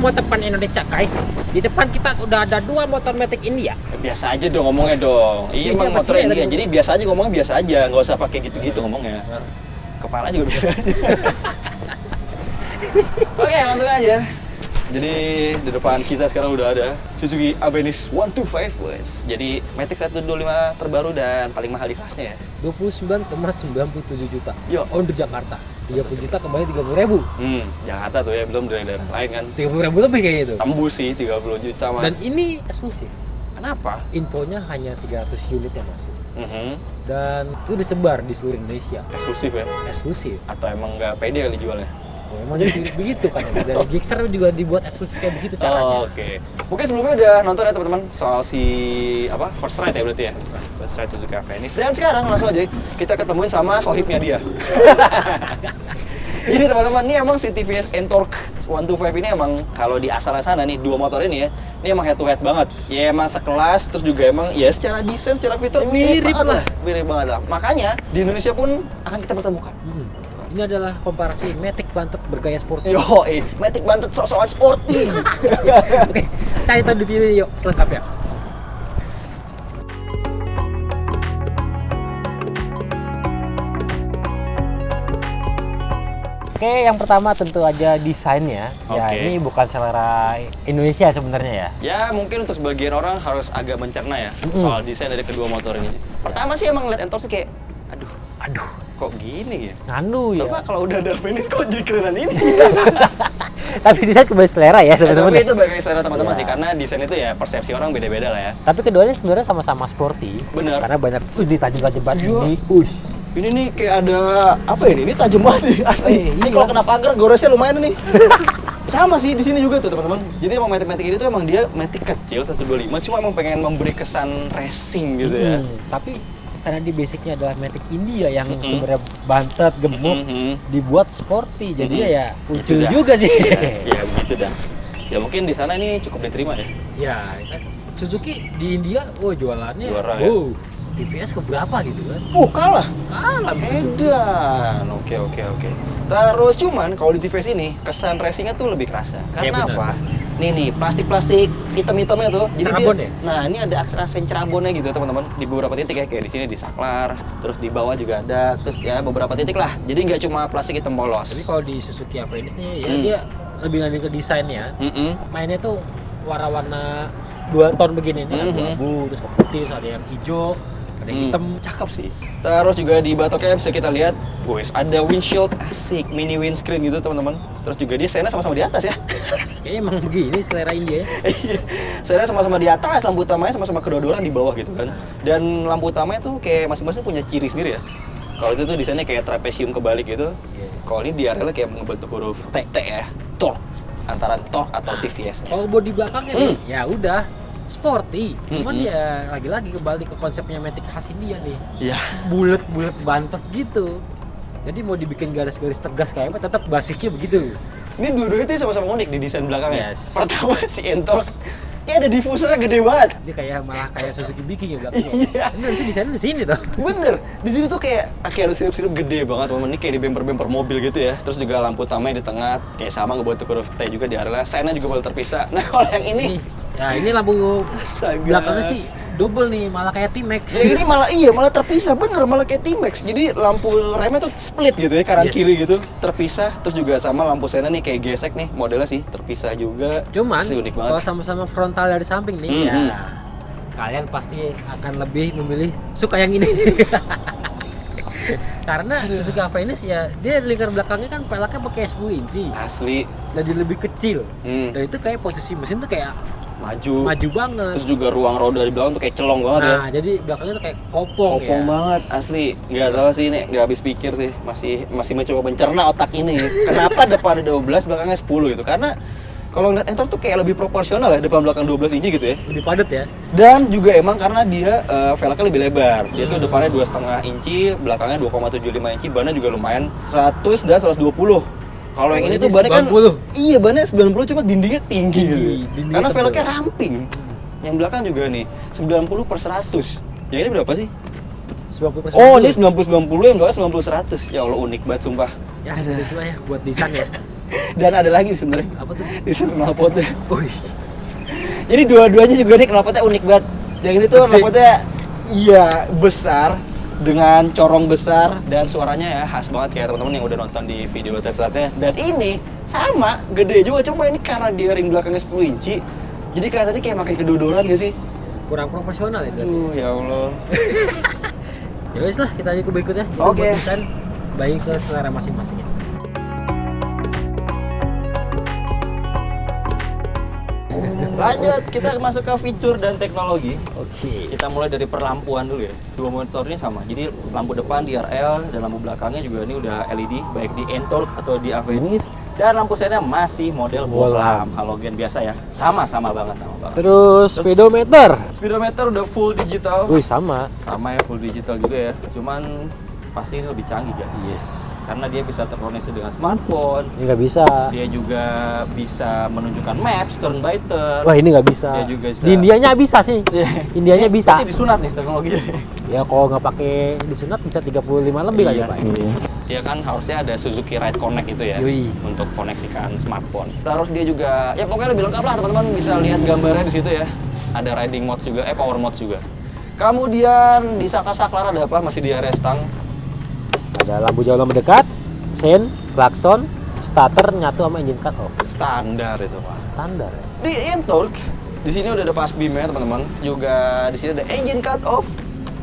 motor depan Indonesia guys. Di depan kita udah ada 2 motor Matic India. Biasa aja dong ngomongnya dong. Iya, emang motor pastinya India. ada. Jadi biasa aja ngomongnya, biasa aja, nggak usah pakai gitu-gitu ngomongnya. Kepala juga biasa aja. Oke, langsung aja. Jadi di depan kita sekarang udah ada Suzuki Avenis 125 Wes. Jadi Matic 125 terbaru dan paling mahal di kelasnya ya. 29,97 juta. Yo. Untuk Jakarta. 30 juta kembali 30.000. Jakarta tuh ya, belum dari daerah lain kan. 30.000 lebih kayaknya itu. Tembus sih 30 juta mah. Dan ini eksklusif. Kenapa? Infonya hanya 300 unit yang masuk. Dan itu disebar di seluruh Indonesia. Eksklusif ya? Eksklusif. Atau emang nggak pede kali jualnya? Memang begitu kan ya. Dari Gixxer juga dibuat eksklusif kayak begitu caranya. Oke. Mungkin sebelumnya udah nonton ya teman-teman soal si First Ride ya berarti ya. First Ride Suzuki Avenis. Dan sekarang langsung aja kita ketemuin sama sohibnya dia. Jadi teman-teman, ini emang si TVS Ntorq 125 ini emang kalau di asalnya sana nih, 2 motor ini ya, ini emang head to head banget. Ya emang sekelas, terus juga emang ya secara desain, secara fitur mirip banget lah. Mirip banget lah. Makanya di Indonesia pun akan kita pertemukan. Ini adalah komparasi Matic Bantet bergaya sporty. Yo, Matic Bantet sok-sokan sporty. Oke, cari tahu di video yuk selengkapnya. Oke, yang pertama tentu aja desainnya. Ya, Oke. ini bukan selera Indonesia sebenarnya ya. Ya mungkin untuk sebagian orang harus agak mencerna ya soal desain dari kedua motor ini. Pertama sih emang ngeliat Ntorq sih kayak, aduh, kok gini ya? Nganu ya. Coba kalau udah ada Avenis kok jadi kerenan ini? Tapi desain kembali selera ya teman-teman. Tapi itu bagi selera teman-teman Ya. sih, karena desain itu ya persepsi orang beda-beda lah ya. Tapi keduanya sebenarnya sama-sama sporty. Bener. Karena banyak di tajam-tajam banget Iya. ini. Ini nih kayak ada apa ini? Ini tajam banget nih asli. Ini iya. kalau kena pagar goresnya lumayan nih. Sama sih di sini juga tuh teman-teman. Jadi emang Matic ini tuh emang dia Matic kecil 125, cuma emang pengen memberi kesan racing gitu ya. Tapi karena di basicnya adalah Matic India yang sebenarnya bantet, gemuk, dibuat sporty. Jadi ya Gitu lucu dah. juga sih. Ya begitu dah. Ya mungkin di sana ini cukup diterima ya. Ya, kan Suzuki di India, jualannya, Juara ya. TVS keberapa gitu kan? Kalah. Kalah Suzuki. Edan. Oke. Terus cuman kalau di TVS ini kesan racingnya tuh lebih kerasa. Karena benar. apa? Nih plastik hitam-hitamnya tuh. Jadi Cerabon dia, ya? Nah, ini ada aksen cerabonnya gitu teman-teman di beberapa titik ya, kayak di sini di saklar, terus di bawah juga ada, terus ya beberapa titik lah. Jadi nggak cuma plastik hitam polos. Tapi kalau di Suzuki Avenis nih, ya dia lebih lanjut ke desainnya. Mainnya tuh warna-warna 2 ton begini nih, abu-abu, terus ke putih, terus ada yang hijau, ada yang hitam. Cakep sih. Terus juga di baknya bisa kita lihat, guys, ada windshield asik, mini windscreen gitu teman-teman. Terus juga dia sena sama-sama di atas ya. Kayaknya emang begini selera India ya. Iya, sena sama-sama di atas, lampu utamanya sama-sama kedua-duanya di bawah gitu kan. Dan lampu utamanya tuh kayak masing-masing punya ciri sendiri ya. Kalau itu tuh desainnya kayak trapesium kebalik gitu. Kalau ini diarelnya kayak ngebentuk huruf T ya, Torq. Antara Torq atau TVS. Kalau bodi belakangnya nih, ya udah sporty. Cuman ya lagi-lagi kembali ke konsepnya Matic khas India nih. Iya. Bulet-bulet bantet gitu. Jadi mau dibikin garis-garis tegas kayak apa, tetap basicnya begitu. Ini dua-duanya tuh sama-sama unik di desain belakangnya. Yes. Pertama si Ntorq, ini ada diffusernya gede banget. Dia kayak malah kayak Suzuki Viking ya belakangnya. Iya. Ini harusnya desainnya di sini tuh. Bener, di sini tuh kayak ada sirup-sirup gede banget teman-teman. Ini kayak di bumper-bumper mobil gitu ya. Terus juga lampu utamanya di tengah, kayak sama ngebentuk huruf T juga di area. Sena juga boleh terpisah. Nah kalau yang ini, Ya ini lampu astaga. belakangnya sih double nih, malah kayak T-Max. yang ini malah terpisah, bener, malah kayak T-Max. Jadi lampu remnya tuh split gitu ya, kanan Yes. kiri gitu, terpisah. Terus juga sama lampu Sena nih kayak gesek nih, modelnya sih terpisah juga. Cuman Asli unik banget. kalau sama-sama frontal dari samping nih, ya kalian pasti akan lebih memilih suka yang ini. Karena Suzuki Avenis ya dia lingkar belakangnya kan pelaknya pakai 10 inci. Asli. Jadi lebih kecil. Hmm. Dan itu kayak posisi mesin tuh kayak Maju banget. Terus juga ruang roda di belakang tuh kayak celong banget ya. Nah, jadi belakangnya tuh kayak kopong Banget, asli. Nggak tahu sih, nih nggak habis pikir sih. Masih mencoba mencerna otak ini. Kenapa depan 12, belakangnya 10 gitu? Karena kalau ngeliat Ntorq tuh kayak lebih proporsional ya, depan belakang 12 inci gitu ya. Lebih padat ya. Dan juga emang karena dia velgnya lebih lebar. Dia tuh depannya 2,5 inci, belakangnya 2,75 inci, bannya juga lumayan 100 dan 120. Kalau yang ini tuh bannya kan 90. iya, bannya 90 cuma dindingnya tinggi gitu. Dindingnya Karena tebal. velgnya ramping. Yang belakang juga nih 90/100. Yang ini berapa sih? 90%. Oh, ini 90/90, yang belakang 90/100. Ya Allah, unik banget sumpah. Ya seperti itulah ya buat desain ya. Dan ada lagi sebenarnya. Apa tuh? Di sini knalpotnya. Wih. Jadi dua-duanya juga nih knalpotnya unik banget. Yang ini tuh knalpotnya iya besar dengan corong besar dan suaranya ya khas banget kayak teman-teman yang udah nonton di video tes-tesnya. Dan ini sama gede juga, cuma ini karena dia ring belakangnya 10 inci, jadi kelihatannya kayak makin kedodoran gak sih? Kurang profesional itu. Aduh ya Allah. Ya wes lah, kita aja ke berikutnya. Itu Oke. buat desain baik ke selera masing-masing. Lanjut, kita masuk ke fitur dan teknologi. Oke. Kita mulai dari perlampuan dulu ya. Dua monitor ini sama. Jadi lampu depan DRL dan lampu belakangnya juga ini udah LED baik di Ntorq atau di Avenir. Dan lampu sennya masih model bohlam halogen biasa ya. Sama banget. Terus speedometer. Speedometer udah full digital. Wih, sama. Sama ya, full digital juga ya. Cuman pasti ini lebih canggih ya. Yes. Karena dia bisa terkoneksi dengan smartphone. Ini nggak bisa. Dia juga bisa menunjukkan maps turn by turn. Wah, ini nggak bisa. Dia juga bisa. Di Indianya bisa sih. Indianya bisa. Ini disunat nih teknologinya. Ya kalau nggak pakai disunat bisa 35 lebih kali Iya Pak. sih. Dia kan harusnya ada Suzuki Ride Connect itu ya. Yoi. Untuk koneksikan smartphone. Terus dia juga ya pokoknya lebih lengkap lah, teman-teman bisa lihat gambarnya di situ ya. Ada riding mode juga, power mode juga. Kemudian di saklar ada apa? Masih di area stang. Ada lampu jauh mendekat, sen, klakson, starter nyatu sama engine cut off. Standar itu, Pak. Standar ya. Di Ntorq di sini udah ada pas beam-nya, teman-teman. Juga di sini ada engine cut off.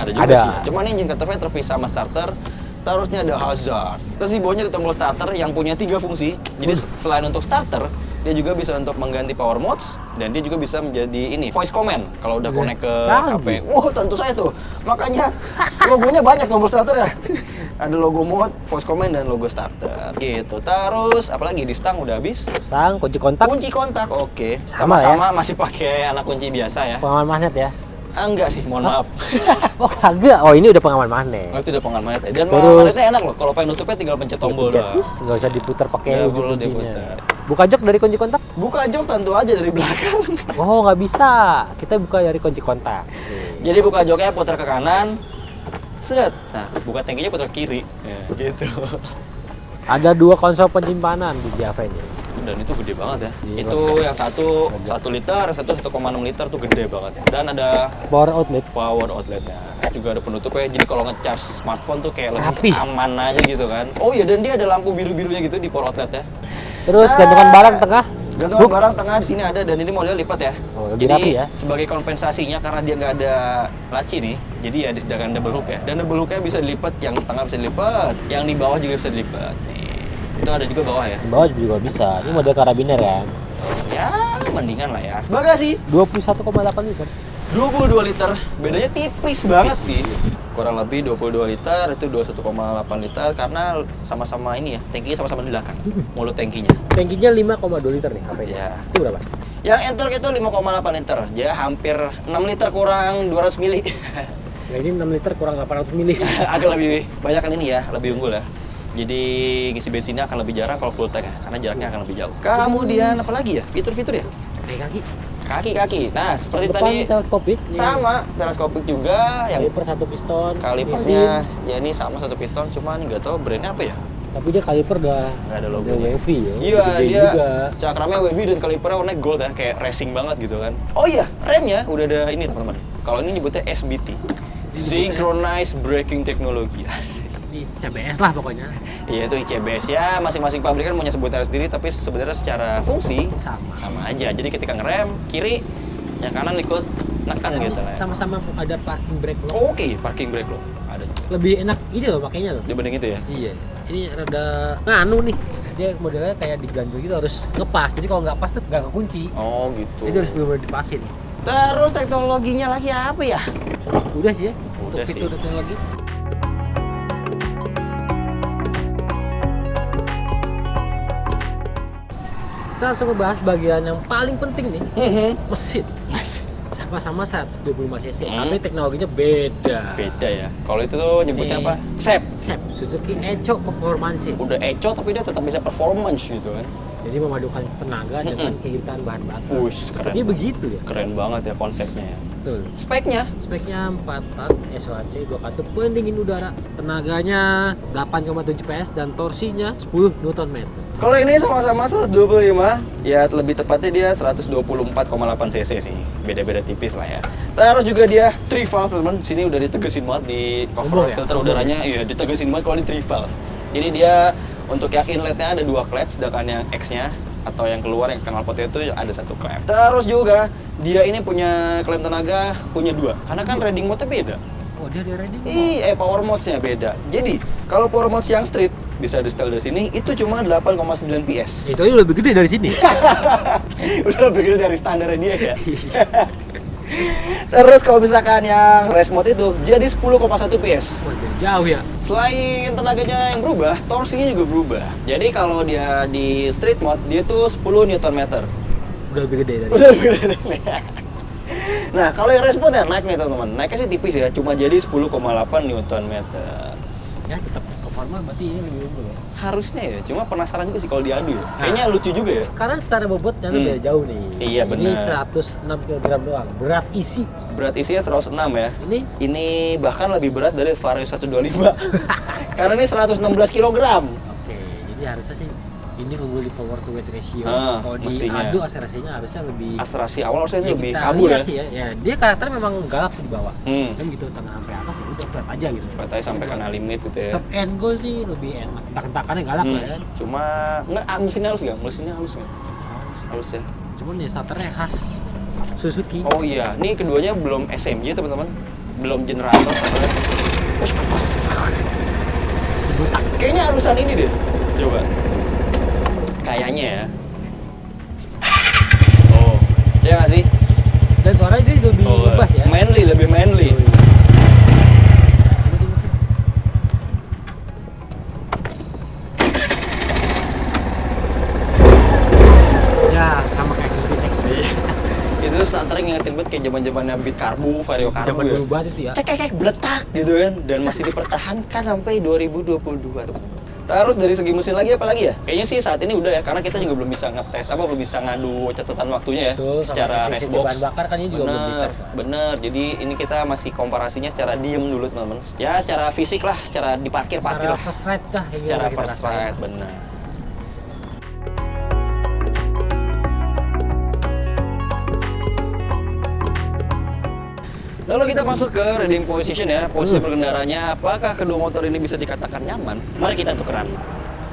Ada juga Ada. sih. Cuman engine cut off-nya terpisah sama starter. Terusnya ada hazard. Terus di bawahnya ada tombol starter yang punya 3 fungsi. Jadi selain untuk starter, dia juga bisa untuk mengganti power modes dan dia juga bisa menjadi ini voice command kalau udah connect ke Canggih. HP. Wah, tentu saya tuh. Makanya logonya banyak tombol starter ya. Ada logo mode, voice command dan logo starter. Gitu. Terus apalagi di stang udah habis. Sang, kunci kontak, Kunci kontak, oke. Sama Sama-sama masih pakai anak kunci biasa ya. pengaman magnet ya. Enggak sih, mohon maaf. Oh kagak, oh ini udah pengaman magnet. Oh, itu udah pengaman magnet. Dan Terus- magnetnya enak loh. Kalau pengen nutupnya tinggal pencet tombol doang. Pencet, nggak usah diputar pakai Nggak ujung perlu kuncinya. diputar. Buka jok dari kunci kontak? Buka jok tentu aja dari belakang. Oh nggak bisa, kita buka dari kunci kontak. Jadi buka joknya putar ke kanan. Set. Nah, buka tangkinya putar ke kiri. Ya, gitu. Ada 2 konsol penyimpanan di Avenir. Dan itu gede banget ya. Iya, Itu yang satu 1 liter, yang satu 1,6 liter tuh gede banget. Dan ada Power outlet. power outletnya. Terus juga ada penutupnya. Jadi kalau ngecharge smartphone tuh kayak Rapi. lebih aman aja gitu kan. Oh iya, dan dia ada lampu biru-birunya gitu di power outletnya. Terus gantungan barang tengah. Gantungan barang tengah di sini ada dan ini modelnya lipat ya. Oh, lebih Jadi rapi ya. sebagai kompensasinya karena dia nggak ada laci nih, jadi ya disediakan double hook ya. Dan double hooknya bisa dilipat, yang tengah bisa dilipat, yang di bawah juga bisa dilipat. Nih, itu ada juga bawah ya. Di bawah juga bisa. Ini model karabiner kan. Ya mendingan lah ya. Bagasi 21,8 liter. 22 liter, bedanya tipis banget sih. Kurang lebih 22 liter, itu 21,8 liter karena sama-sama ini ya, tangkinya sama-sama di belakang. Mulut tangkinya. Tankinya 5,2 liter nih Avenir. Iya. Itu berapa? Yang Ntorq itu 5,8 liter, jadi hampir 6 liter kurang 200 mili. Nah ini 6 liter kurang 800 mili. Agak lebih banyak kan ini ya, lebih unggul ya. Jadi ngisi bensinnya akan lebih jarang kalau full tank ya, karena jaraknya akan lebih jauh. Kemudian apa lagi ya? Fitur-fitur ya? Kaki. Kaki-kaki. Nah, seperti Depan tadi teleskopik. sama teleskopik juga yang Kaliper 1 piston. kalipernya mesin. ya ini sama 1 piston, cuma nggak tahu brandnya apa ya. Tapi dia kaliper udah Nggak ada udah logonya. wavy ya. Iya, Gede dia juga. cakramnya wavy dan kalipernya warna gold ya, kayak racing banget gitu kan. Oh iya, remnya udah ada ini teman-teman. Kalau ini nyebutnya SBT. Synchronized Braking Technology. Asik. Di CBS lah pokoknya. Iya itu ICBS ya, masing-masing pabrikan punya sebutan sendiri tapi sebenarnya secara fungsi sama aja. Jadi ketika ngerem kiri, yang kanan ikut nekan gitu lah. Ya. Sama-sama ada parking brake loh. Oh, Oke, parking brake loh. Ada juga. Lebih enak ini loh makanya loh. Dibanding itu ya. Iya. Ini rada nganu nih. Dia modelnya kayak diganjel gitu harus ngepas. Jadi kalau nggak pas tuh nggak kekunci. Oh gitu. Jadi harus benar-benar dipasin. Terus teknologinya lagi apa ya? Udah sih ya untuk Udah sih. fitur teknologi. Kita langsung ngebahas bagian yang paling penting nih, mesin. Nice. Sama-sama 125 cc, tapi teknologinya beda. Beda ya. Kalau itu tuh nyebutnya Nih. apa? Sep. Suzuki Echo Performance. Udah eco tapi dia tetap bisa performance gitu kan. Jadi memadukan tenaga dengan kehidupan bahan bakar. Wush, keren. Sepertinya begitu ya. Keren banget ya konsepnya ya. Betul. Speknya? Speknya 4 tak SOHC 2 kantung pendingin udara. Tenaganya 8,7 PS dan torsinya 10 Nm. Kalau ini sama-sama 125, ya lebih tepatnya dia 124,8 cc sih. Beda-beda tipis lah ya. Terus juga dia 3 valve, teman-teman. Sini udah ditegesin banget di cover Sombong ya? filter Sombong udaranya, iya ditegesin banget kalau di 3 valve. Jadi dia untuk yang inletnya ada 2 klep, sedangkan yang X-nya atau yang keluar yang knalpotnya itu ada 1 klep. Terus juga dia ini punya klem tenaga punya 2, karena kan riding mode-nya beda. Oh, dia ada riding mode. Power modes-nya beda. Jadi kalau power modes yang street bisa di setel dari sini itu cuma 8,9 PS. Itu aja lebih gede dari sini. Udah lebih gede dari standarnya dia ya. Terus kalau misalkan yang race mode itu jadi 10,1 PS. Wah, jadi jauh ya. Selain tenaganya yang berubah, torsinya juga berubah. Jadi kalau dia di street mode dia tuh 10 Nm. Udah lebih gede dari. Udah lebih gede dari ini. Nah, kalau yang race mode ya naik nih teman-teman. Naiknya sih tipis ya, cuma jadi 10,8 Nm. Ya tetap performa berarti ini lebih unggul ya. Harusnya ya, cuma penasaran juga sih kalau diadu ya. Kayaknya lucu juga ya. Karena secara bobotnya tuh beda jauh nih. Iya, Ini benar. 106 kg doang. Berat isi. Berat isinya 106 ya. Ini Bahkan lebih berat dari Vario 125. Karena ini 116 kg. oke, jadi harusnya sih ini unggul di power to weight ratio. Kalau mestinya. diadu akselerasinya harusnya lebih Aserasi awal harusnya ini lebih kita kabur lihat ya. sih ya. Dia karakternya memang galak sih di bawah. Hmm. Kan gitu tengah sampai atas ya udah flat aja gitu. Katanya sampai kena limit gitu ya. Stop and go sih lebih enak. Takan-takannya galak lah kan. Cuma nggak mesinnya halus nggak? Mesinnya halus nggak? Halus ya. Cuman ya starternya khas Suzuki. Oh iya, ini keduanya belum SMG teman-teman, belum generator. Sebutak. Kayaknya halusan ini deh. Coba. Kayaknya ya. Oh, ya nggak sih? Dan suaranya dia lebih bebas ya. Manly, lebih manly. Ya sama kayak Suzuki Tex. Itu starter ngingetin banget kayak zaman-zamannya Beat Karbu, Vario Karbu Zaman ya. dulu banget itu ya. Cek beletak gitu kan, dan masih dipertahankan sampai 2022 teman-teman. Terus dari segi mesin lagi apa lagi ya? Kayaknya sih saat ini udah ya, karena kita juga belum bisa ngetes belum bisa ngadu catatan waktunya ya. Betul, secara sama race efisiensi box. bahan bakar kan ini juga belum dites kan. Bener, jadi ini kita masih komparasinya secara diem dulu teman-teman. Ya secara fisik lah, secara diparkir Secara lah. first ride dah yang Secara kita first rasain. ride, bener. Lalu kita masuk ke riding position ya, posisi berkendaranya. Apakah kedua motor ini bisa dikatakan nyaman? Mari kita tukeran.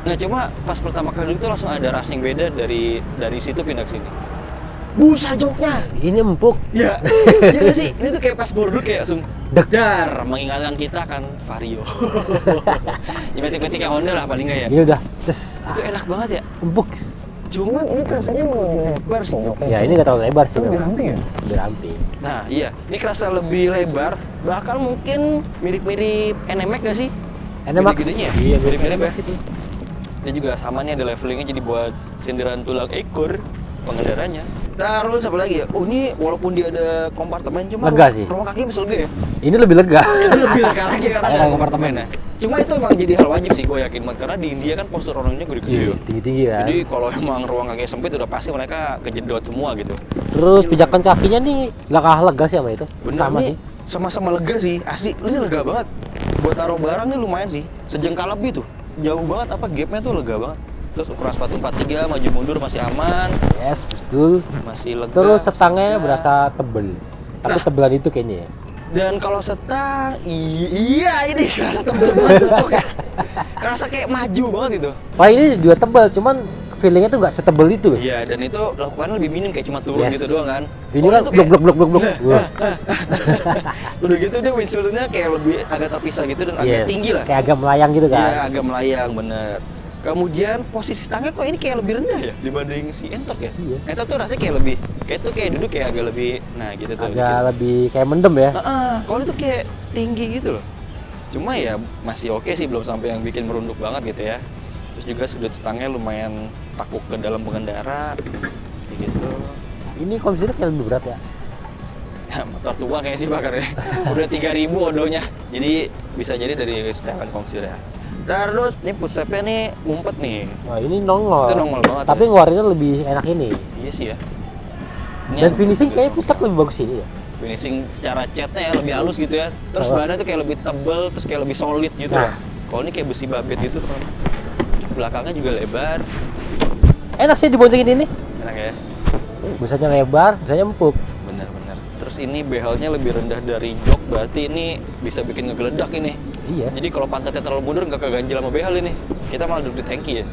Nah cuma pas pertama kali itu langsung ada rasa yang beda dari situ pindah ke sini. Busa joknya. Ini empuk. Ya, iya nggak sih? Ini tuh kayak pas baru kayak langsung dekar, mengingatkan kita kan Vario. Tiba-tiba Honda lah paling nggak ya. Ini udah tes. Itu enak banget ya. Empuk. Cuman ini rasanya mau lebih lebar sih. Ya ini nggak terlalu lebar sih. Lebih memang. ramping ya? Lebih ramping. Nah iya, ini kerasa lebih lebar, bahkan mungkin mirip-mirip NMAX nggak sih? NMAX. Gede-gedenya ya? Iya, Mirip-mirip ya? NMAX itu. Dia juga sama nih, ada levelingnya jadi buat sindiran tulang ekor pengendaranya. Terus apa lagi ya? Oh ini walaupun dia ada kompartemen, cuma Lega sih. ruang kaki bisa lega ya? Ini lebih lega. Itu lebih lega lagi karena Ada ada kompartemennya. Cuma itu emang jadi hal wajib sih, gue yakin banget. Karena di India kan postur orangnya gede-gede Iya, ya. tinggi-tinggi kan. Jadi kalau emang ruang kaki sempit udah pasti mereka kejedot semua gitu. Terus pijakan kakinya nih nggak kalah lega sih sama itu. Bener, Sama nih, sih. sama-sama lega sih, asli ini lega banget. Buat taruh barang nih lumayan sih, sejengkal lebih tuh. Jauh banget, apa gapnya tuh lega banget. Terus ukuran sepatu 43, maju mundur masih aman, Yes, betul. masih lega. Terus masih setangnya lega. berasa tebel. Tapi Nah. tebelan itu kayaknya ya. Dan kalau setang, iya ini kerasa tebel banget bentuknya. Kerasa kayak maju banget itu. Wah ini juga tebal, cuman feelingnya tuh nggak setebel itu loh. Iya, dan itu lakukannya lebih minim, kayak cuma turun Yes. gitu doang kan. Ini kan itu blok blok blok blok blok. Wah. Udah gitu dia windshieldnya kayak lebih agak terpisah gitu dan agak Yes. tinggi lah. Kayak agak melayang gitu kan. Iya, agak melayang bener. Kemudian posisi stangnya kok ini kayak lebih rendah ya dibanding si Entok ya? Iya. Entok tuh rasanya kayak lebih, kayak duduk kayak agak lebih, nah gitu tuh. Agak lebih kayak mendem ya. Kalau itu kayak tinggi gitu loh. Cuma ya masih oke sih, belum sampai yang bikin merunduk banget gitu ya. Terus juga sudut stangnya lumayan takuk ke dalam pengendara, kayak gitu. Ini kondisinya kayak lebih berat ya. Motor tua kayaknya sih bakarnya. Udah 3.000 odonya. Jadi bisa jadi dari setelan komsir ya. Terus nih footstepnya nih ngumpet nih. Wah, ini nongol. Itu nongol banget. Tapi ngeluarinnya lebih enak ini. Iya sih ya. Ini Dan yang finishing juga kayaknya nongol. footstep lebih bagus ini ya. Finishing secara catnya ya lebih halus gitu ya. Terus Oh. bahannya tuh kayak lebih tebel, terus kayak lebih solid gitu Nah. loh. Kalau ini kayak besi babet gitu teman. Belakangnya juga lebar. Enak sih diboncengin ini. Enak ya. Busanya lebar, busanya empuk. Benar-benar. Terus ini behelnya lebih rendah dari jok, berarti ini bisa bikin ngegeledak ini. Iya. Jadi kalau pantatnya terlalu mundur nggak keganjil sama behel ini. Kita malah duduk di tangki ya.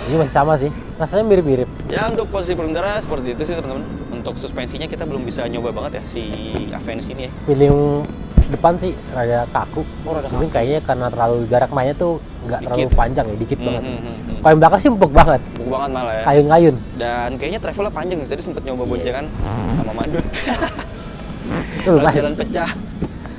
Ini masih sama sih. Rasanya mirip-mirip. Ya untuk posisi pengendara seperti itu sih teman-teman. Untuk suspensinya kita belum bisa nyoba banget ya si Avensis ini ya. Feeling depan sih rada kaku. Oh, rada Mungkin kayaknya karena terlalu jarak mainnya tuh nggak terlalu Dikit. panjang ya, dikit banget. Hmm. Kalau yang belakang sih empuk banget. Empuk banget malah ya. Kayun-kayun. Dan kayaknya travelnya panjang sih. Tadi sempat nyoba Yes. boncengan sama Madut. Itu lumayan. Jalan pecah.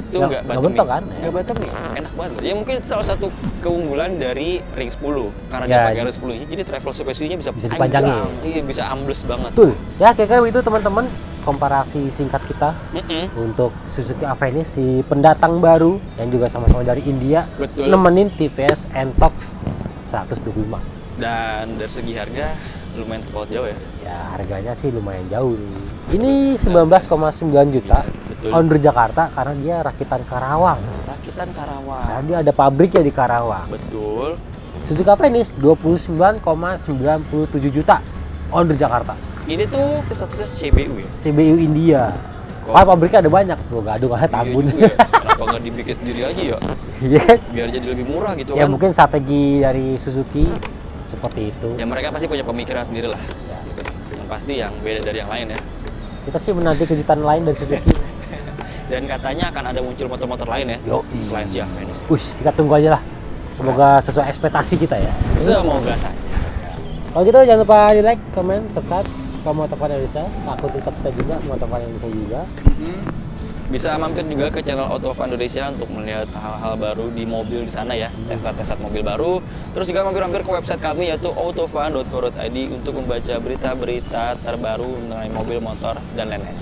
Itu Nggak nggak bentok nih. kan? Nggak batem nih. Enak banget. Ya mungkin itu salah satu keunggulan dari Ring 10. Karena Ya, dia pakai Ring 10 ini, jadi travel suspensinya bisa dipanjangin. anjlok. Iya, bisa ambles banget. Betul. Ya kira-kira itu teman-teman komparasi singkat kita Mm-mm. untuk Suzuki Avensis si pendatang baru yang juga sama-sama dari India. Betul. Nemenin TVS Ntox 125. Dan dari segi harga lumayan terpaut jauh ya. Ya harganya sih lumayan jauh nih. Ini 19,9 juta Betul. on road Jakarta karena dia rakitan Karawang. Rakitan Nah, Karawang. dia ada pabriknya di Karawang. Betul. Suzuki Avensis 29,97 juta on road Jakarta. Ini tuh statusnya CBU ya. CBU India. Kok- Kalau pabriknya ada banyak, tuh gaduh aja tambun. Iya juga ya. Kenapa nggak dibikin sendiri aja ya? Iya kan? Biar jadi lebih murah gitu Ya kan. mungkin strategi dari Suzuki seperti itu. Ya mereka pasti punya pemikiran sendiri lah. Ya. Yang pasti yang beda dari yang lain ya. Kita sih menanti kejutan lain dari Suzuki. Dan katanya akan ada muncul motor-motor lain ya. Yo. Selain si Avensis. Wush, kita tunggu aja lah. Semoga sesuai ekspektasi kita ya. Semoga saja. Kalau gitu jangan lupa di like, comment, subscribe ke Motovan Indonesia. Akun TikTok kita juga, Motovan Indonesia juga. Bisa mampir juga ke channel Autofan Indonesia untuk melihat hal-hal baru di mobil di sana ya, testat-testat mobil baru. Terus juga mampir-mampir ke website kami yaitu autofan.co.id untuk membaca berita-berita terbaru mengenai mobil, motor, dan lain-lain.